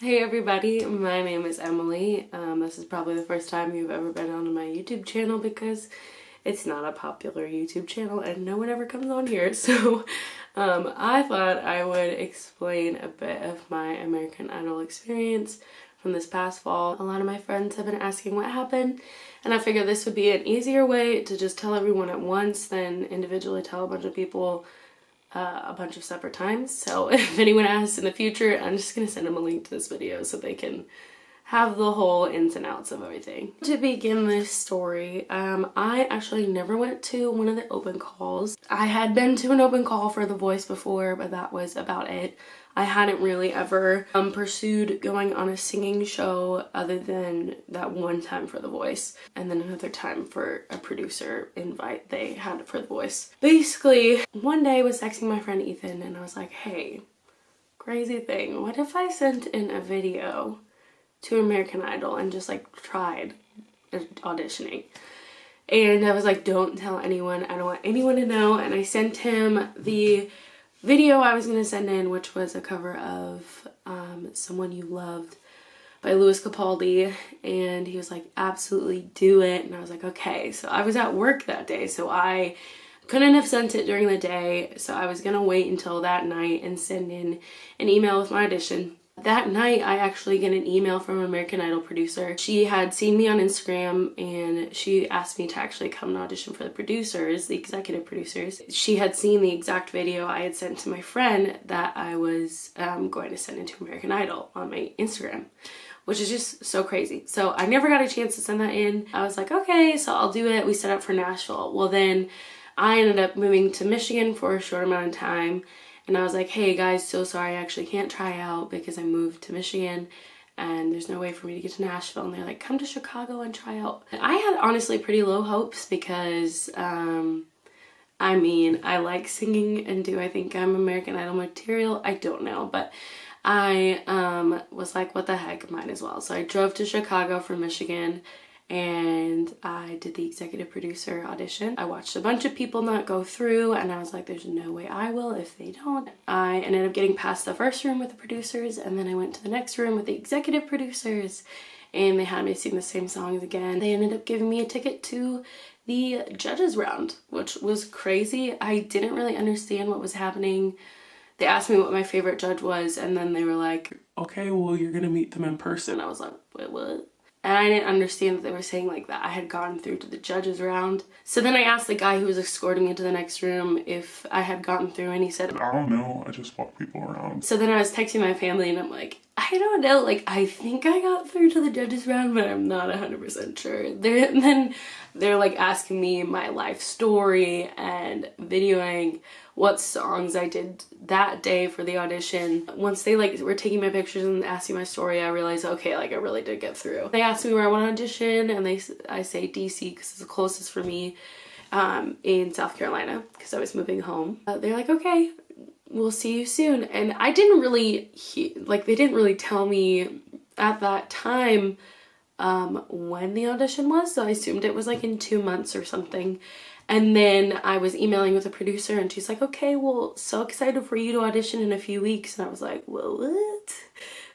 Hey everybody, my name is Emily. This is probably the first time you've ever been on my YouTube channel because it's not a popular YouTube channel and no one ever comes on here. So I thought I would explain a bit of my American Idol experience from this past fall. A lot of my friends have been asking what happened, and I figured this would be an easier way to just tell everyone at once than individually tell a bunch of people a bunch of separate times. So if anyone asks in the future, I'm just gonna send them a link to this video so they can have the whole ins and outs of everything. To begin this story, I actually never went to one of the open calls. I had been to an open call for The Voice before, but that was about it. I hadn't really ever pursued going on a singing show other than that one time for The Voice, and then another time for a producer invite they had for The Voice. Basically, one day I was texting my friend Ethan and I was like, hey, crazy thing, what if I sent in a video to American Idol and just like tried auditioning? And I was like, don't tell anyone, I don't want anyone to know. And I sent him the video I was going to send in, which was a cover of Someone You Loved by Lewis Capaldi, and he was like, absolutely do it. And I was like, okay. So I was at work that day, so I couldn't have sent it during the day, so I was gonna wait until that night and send in an email with my audition. That night, I actually get an email from an American Idol producer. She had seen me on Instagram and she asked me to actually come and audition for the producers, the executive producers. She had seen the exact video I had sent to my friend that I was going to send into American Idol on my Instagram, which is just so crazy. So I never got a chance to send that in. I was like, okay, so I'll do it. We set up for Nashville. Well, then I ended up moving to Michigan for a short amount of time. And I was like, hey guys, so sorry, I actually can't try out because I moved to Michigan and there's no way for me to get to Nashville. And they're like, come to Chicago and try out. And I had honestly pretty low hopes because, I mean, I like singing, and do I think I'm American Idol material? I don't know, but I was like, what the heck, might as well. So I drove to Chicago from Michigan and I did the executive producer audition. I watched a bunch of people not go through and I was like, there's no way I will if they don't. I ended up getting past the first room with the producers, and then I went to the next room with the executive producers and they had me sing the same songs again. They ended up giving me a ticket to the judges round, which was crazy. I didn't really understand what was happening. They asked me what my favorite judge was, and then they were like, okay, well, you're gonna meet them in person. I was like, wait, what? And I didn't understand that they were saying like that I had gotten through to the judges round. So then I asked the guy who was escorting me to the next room if I had gotten through, and he said, I don't know, I just walk people around. So then I was texting my family and I'm like, I don't know, like I think I got through to the judges round, but I'm not 100% sure. Then they're like asking me my life story and videoing what songs I did that day for the audition. Once they like were taking my pictures and asking my story, I realized, okay, like I really did get through. They asked me where I want to audition, and I say DC because it's the closest for me in South Carolina because I was moving home. They're like, okay, we'll see you soon. And I didn't really, they didn't really tell me at that time when the audition was, so I assumed it was like in 2 months or something. And then I was emailing with a producer and she's like, okay, well, so excited for you to audition in a few weeks. And I was like, well, what?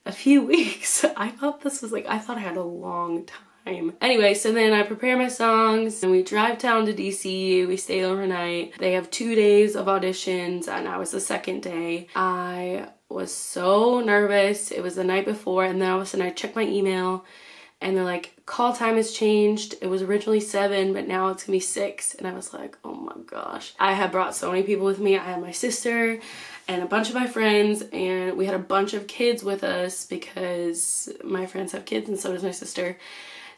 A few weeks? I thought this was like, I thought I had a long time. Anyway, so then I prepare my songs and we drive down to DC. We stay overnight. They have 2 days of auditions and I was the second day. I was so nervous. It was the night before, and then all of a sudden I checked my email and they're like, call time has changed. It was originally 7, but now it's gonna be 6. And I was like, oh my gosh. I had brought so many people with me. I had my sister and a bunch of my friends, and we had a bunch of kids with us because my friends have kids and so does my sister.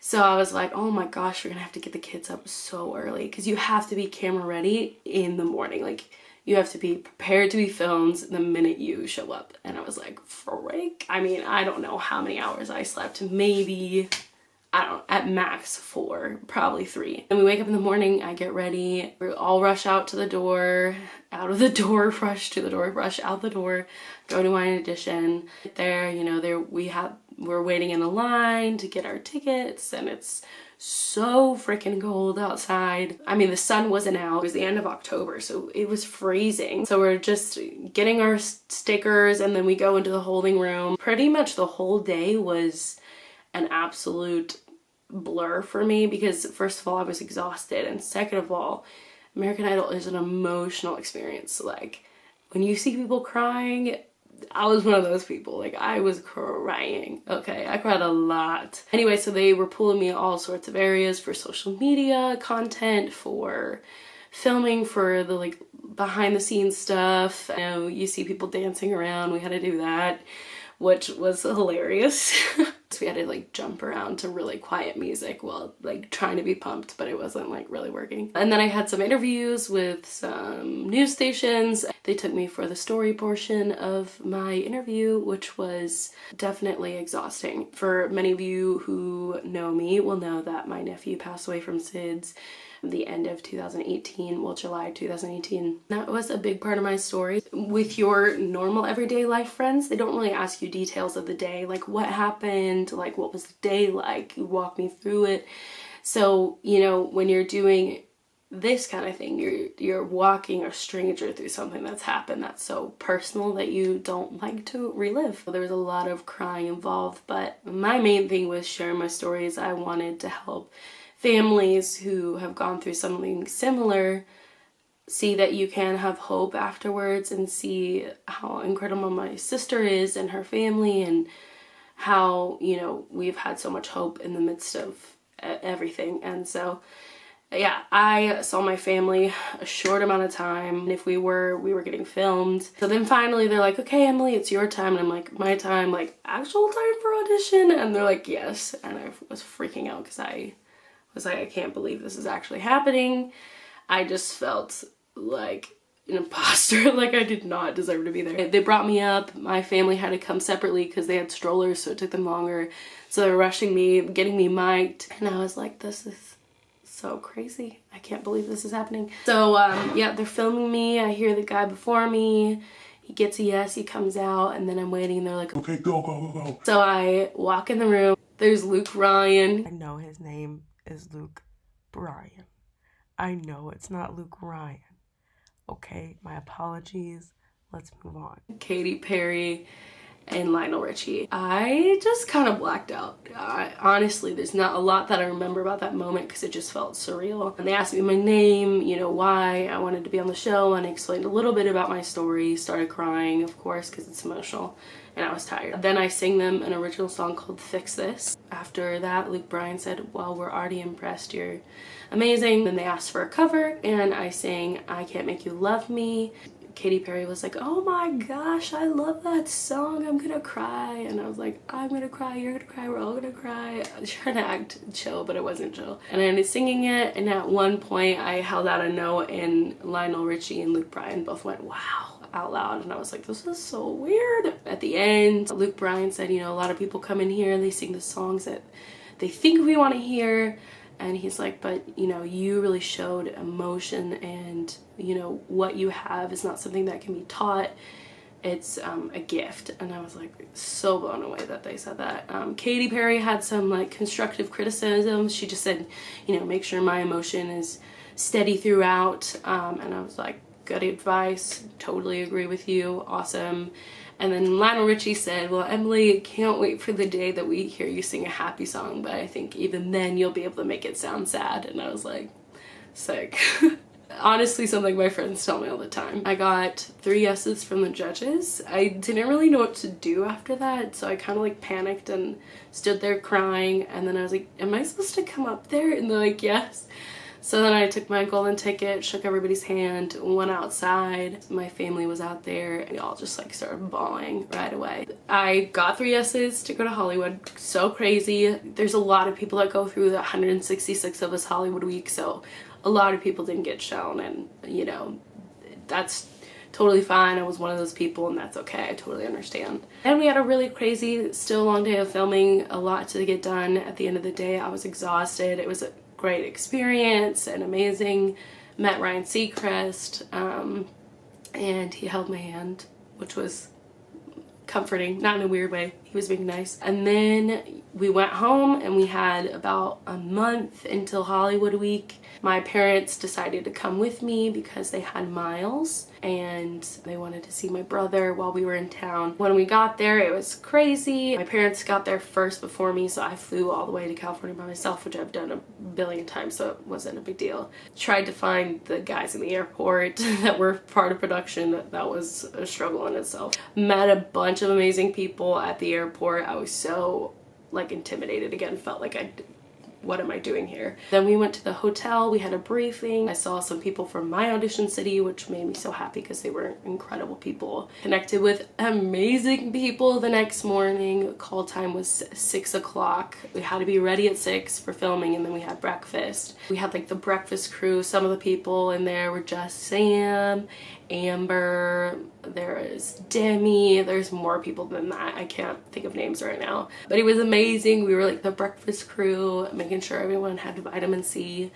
So I was like, oh my gosh, we're gonna have to get the kids up so early because you have to be camera ready in the morning. Like, you have to be prepared to be filmed the minute you show up. And I was like, frick. I mean, I don't know how many hours I slept. Maybe, I don't know, at max 4, probably 3. And we wake up in the morning, I get ready, we all rush out to the door, out of the door, rush to the door, rush out the door, go to my audition. There, you know, we're waiting in a line to get our tickets, and it's so freaking cold outside. I mean, the sun wasn't out. It was the end of October, so it was freezing. So we're just getting our stickers, and then we go into the holding room. Pretty much the whole day was an absolute blur for me because, first of all, I was exhausted, and second of all, American Idol is an emotional experience. Like, when you see people crying, I was one of those people. Like, I was crying. Okay, I cried a lot. Anyway, so they were pulling me all sorts of areas for social media content, for filming, for the like behind the scenes stuff. You know, you see people dancing around. We had to do that, which was hilarious. So we had to like jump around to really quiet music while like trying to be pumped, but it wasn't like really working. And then I had some interviews with some news stations. They took me for the story portion of my interview, which was definitely exhausting. For many of you who know me will know that my nephew passed away from SIDS the end of 2018, well, July 2018. That was a big part of my story. With your normal everyday life friends, they don't really ask you details of the day, like what happened, like what was the day like, you walk me through it. So, you know, when you're doing this kind of thing, you're walking a stranger through something that's happened that's so personal that you don't like to relive. There was a lot of crying involved, but my main thing was sharing my stories. I wanted to help families who have gone through something similar see that you can have hope afterwards, and see how incredible my sister is and her family, and how, you know, we've had so much hope in the midst of everything. And so yeah, I saw my family a short amount of time, and if we were getting filmed. So then finally they're like, okay, Emily, it's your time. And I'm like, my time, like actual time for audition? And they're like, yes. And I was freaking out because I was like, I can't believe this is actually happening. I just felt like an imposter. Like I did not deserve to be there. They brought me up. My family had to come separately because they had strollers, so it took them longer. So they were rushing me, getting me mic'd, and I was like, this is so crazy. I can't believe this is happening. So yeah, they're filming me. I hear the guy before me. He gets a yes, he comes out, and then I'm waiting, and they're like, okay, go, go, go, go. So I walk in the room. There's Luke Ryan. I know his name is Luke Bryan. I know it's not Luke Ryan. Okay, my apologies. Let's move on. Katy Perry and Lionel Richie. I just kind of blacked out. Honestly, there's not a lot that I remember about that moment because it just felt surreal. And they asked me my name, you know, why I wanted to be on the show, and I explained a little bit about my story. Started crying, of course, because it's emotional, and I was tired. Then I sang them an original song called Fix This. After that, Luke Bryan said, well, we're already impressed, you're amazing. Then they asked for a cover, and I sang I Can't Make You Love Me. Katy Perry was like, oh my gosh, I love that song, I'm gonna cry. And I was like, I'm gonna cry, you're gonna cry, we're all gonna cry. I was trying to act chill, but it wasn't chill. And I ended singing it, and at one point I held out a note, and Lionel Richie and Luke Bryan both went, wow, out loud. And I was like, this is so weird. At the end, Luke Bryan said, you know, a lot of people come in here and they sing the songs that they think we want to hear. And he's like, but you know, you really showed emotion, and you know, what you have is not something that can be taught. It's a gift. And I was like so blown away that they said that. Katy Perry had some like constructive criticism. She just said, you know, make sure my emotion is steady throughout. And I was like, good advice, totally agree with you, awesome. And then Lionel Richie said, well, Emily, can't wait for the day that we hear you sing a happy song, but I think even then you'll be able to make it sound sad. And I was like, sick. Honestly, something my friends tell me all the time. I got 3 yeses from the judges. I didn't really know what to do after that, so I kind of like panicked and stood there crying. And then I was like, am I supposed to come up there? And they're like, yes. So then I took my golden ticket, shook everybody's hand, went outside. My family was out there, and we all just like started bawling right away. I got 3 yeses to go to Hollywood. So crazy. There's a lot of people that go through the 166 of us Hollywood week, so a lot of people didn't get shown, and you know, that's totally fine. I was one of those people, and that's okay. I totally understand. And we had a really crazy, still long day of filming, a lot to get done. At the end of the day, I was exhausted. It was a great experience and amazing. Met Ryan Seacrest, and he held my hand, which was comforting, not in a weird way. He was being nice. And then we went home, and we had about a month until Hollywood week. My parents decided to come with me because they had Miles and they wanted to see my brother while we were in town. When we got there, it was crazy. My parents got there first before me, so I flew all the way to California by myself, which I've done a billion times, so it wasn't a big deal. Tried to find the guys in the airport that were part of production. That was a struggle in itself. Met a bunch of amazing people at the airport. I was so like intimidated again, felt like what am I doing here? Then we went to the hotel, we had a briefing. I saw some people from my audition city, which made me so happy because they were incredible people. Connected with amazing people the next morning. Call time was 6 o'clock. We had to be ready at 6 for filming, and then we had breakfast. We had like the breakfast crew. Some of the people in there were just Sam, Amber, there is Demi, there's more people than that. I can't think of names right now. But it was amazing. We were like the breakfast crew, making sure everyone had vitamin C.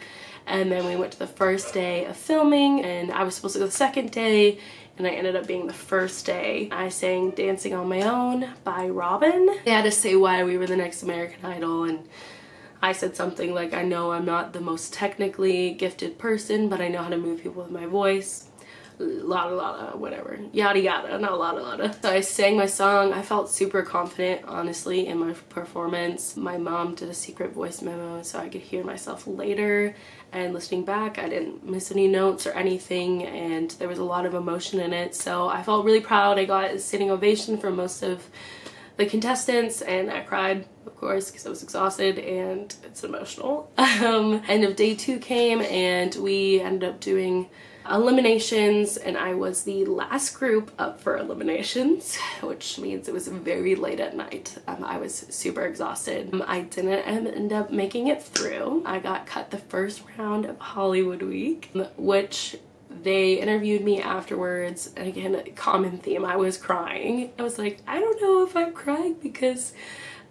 And then we went to the first day of filming, and I was supposed to go the second day, and I ended up being the first day. I sang Dancing on My Own by Robin. They had to say why we were the next American Idol, and I said something like, I know I'm not the most technically gifted person, but I know how to move people with my voice. Lada, whatever. Yada yada, not lada. So I sang my song. I felt super confident, honestly, in my performance. My mom did a secret voice memo so I could hear myself later, and listening back, I didn't miss any notes or anything, and there was a lot of emotion in it. So I felt really proud. I got a standing ovation from most of the contestants, and I cried, of course, because I was exhausted and it's emotional. End of day 2 came, and we ended up doing Eliminations, and I was the last group up for Eliminations, which means it was very late at night. I was super exhausted. I didn't end up making it through. I got cut the first round of Hollywood week, which they interviewed me afterwards, and again, a common theme, I was crying. I was like, I don't know if I'm crying because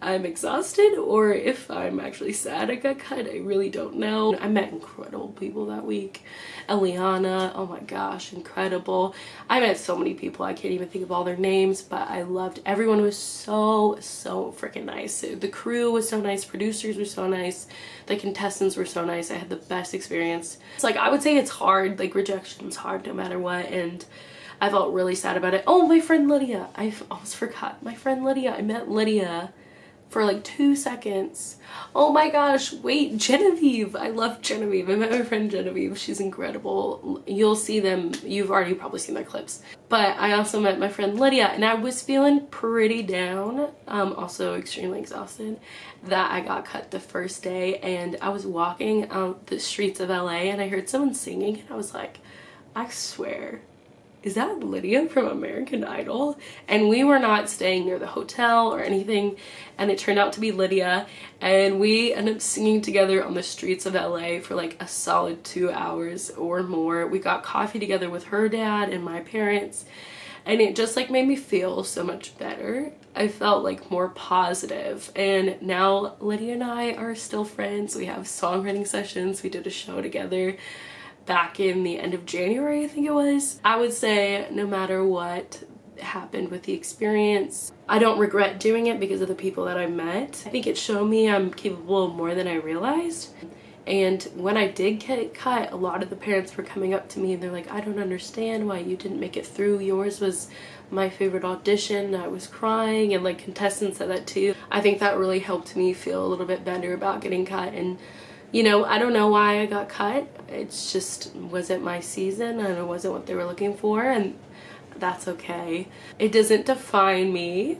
I'm exhausted or if I'm actually sad I got cut. I really don't know. I met incredible people that week. Eliana, oh my gosh, incredible. I met so many people, I can't even think of all their names, but I loved, everyone was so freaking nice. The crew was so nice, producers were so nice, the contestants were so nice. I had the best experience. It's like, I would say it's hard, like rejection's hard no matter what, and I felt really sad about it. Oh, my friend Lydia, I almost forgot. My friend Lydia, I met Lydia for like 2 seconds. Oh my gosh, wait, Genevieve. I love Genevieve. I met my friend Genevieve. She's incredible. You'll see them. You've already probably seen their clips. But I also met my friend Lydia, and I was feeling pretty down, also extremely exhausted, that I got cut the first day, and I was walking out the streets of LA and I heard someone singing, and I was like, I swear, is that Lydia from American Idol? And we were not staying near the hotel or anything, and it turned out to be Lydia, and we ended up singing together on the streets of LA for like a solid 2 hours or more. We got coffee together with her dad and my parents, and it just like made me feel so much better. I felt like more positive, and now Lydia and I are still friends. We have songwriting sessions. We did a show together back in the end of January, I think it was. I would say no matter what happened with the experience, I don't regret doing it because of the people that I met. I think it showed me I'm capable of more than I realized. And when I did get cut, a lot of the parents were coming up to me and they're like, I don't understand why you didn't make it through. Yours was my favorite audition. I was crying, and like contestants said that too. I think that really helped me feel a little bit better about getting cut. And you know, I don't know why I got cut. It's just wasn't my season, and it wasn't what they were looking for, and that's okay. It doesn't define me.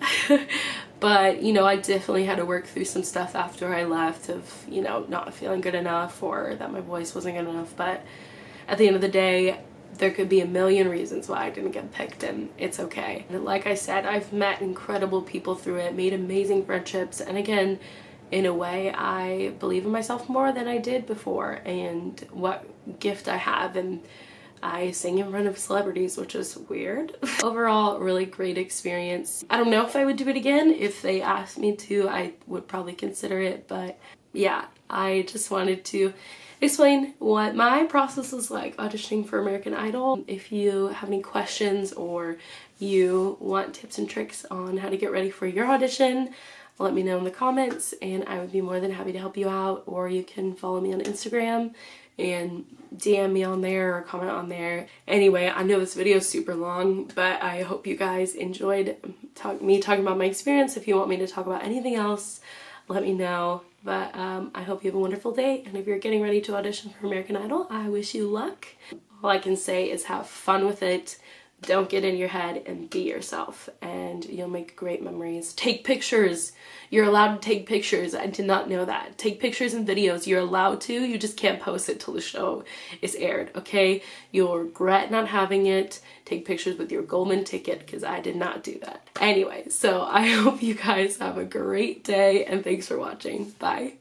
But, you know, I definitely had to work through some stuff after I left of, you know, not feeling good enough or that my voice wasn't good enough. But at the end of the day, there could be a million reasons why I didn't get picked, and it's okay. And like I said, I've met incredible people through it, made amazing friendships, and again, in a way, I believe in myself more than I did before, and what gift I have, and I sang in front of celebrities, which is weird. Overall, really great experience. I don't know if I would do it again. If they asked me to, I would probably consider it, but yeah, I just wanted to explain what my process was like auditioning for American Idol. If you have any questions or you want tips and tricks on how to get ready for your audition, let me know in the comments and I would be more than happy to help you out. Or you can follow me on Instagram and DM me on there or comment on there. Anyway, I know this video is super long, but I hope you guys enjoyed me talking about my experience. If you want me to talk about anything else, let me know. But I hope you have a wonderful day, and if you're getting ready to audition for American Idol, I wish you luck. All I can say is have fun with it. Don't get in your head and be yourself, and you'll make great memories. Take pictures. You're allowed to take pictures. I did not know that. Take pictures and videos. You're allowed to. You just can't post it till the show is aired, okay? You'll regret not having it. Take pictures with your golden ticket, because I did not do that. Anyway, so I hope you guys have a great day, and thanks for watching. Bye.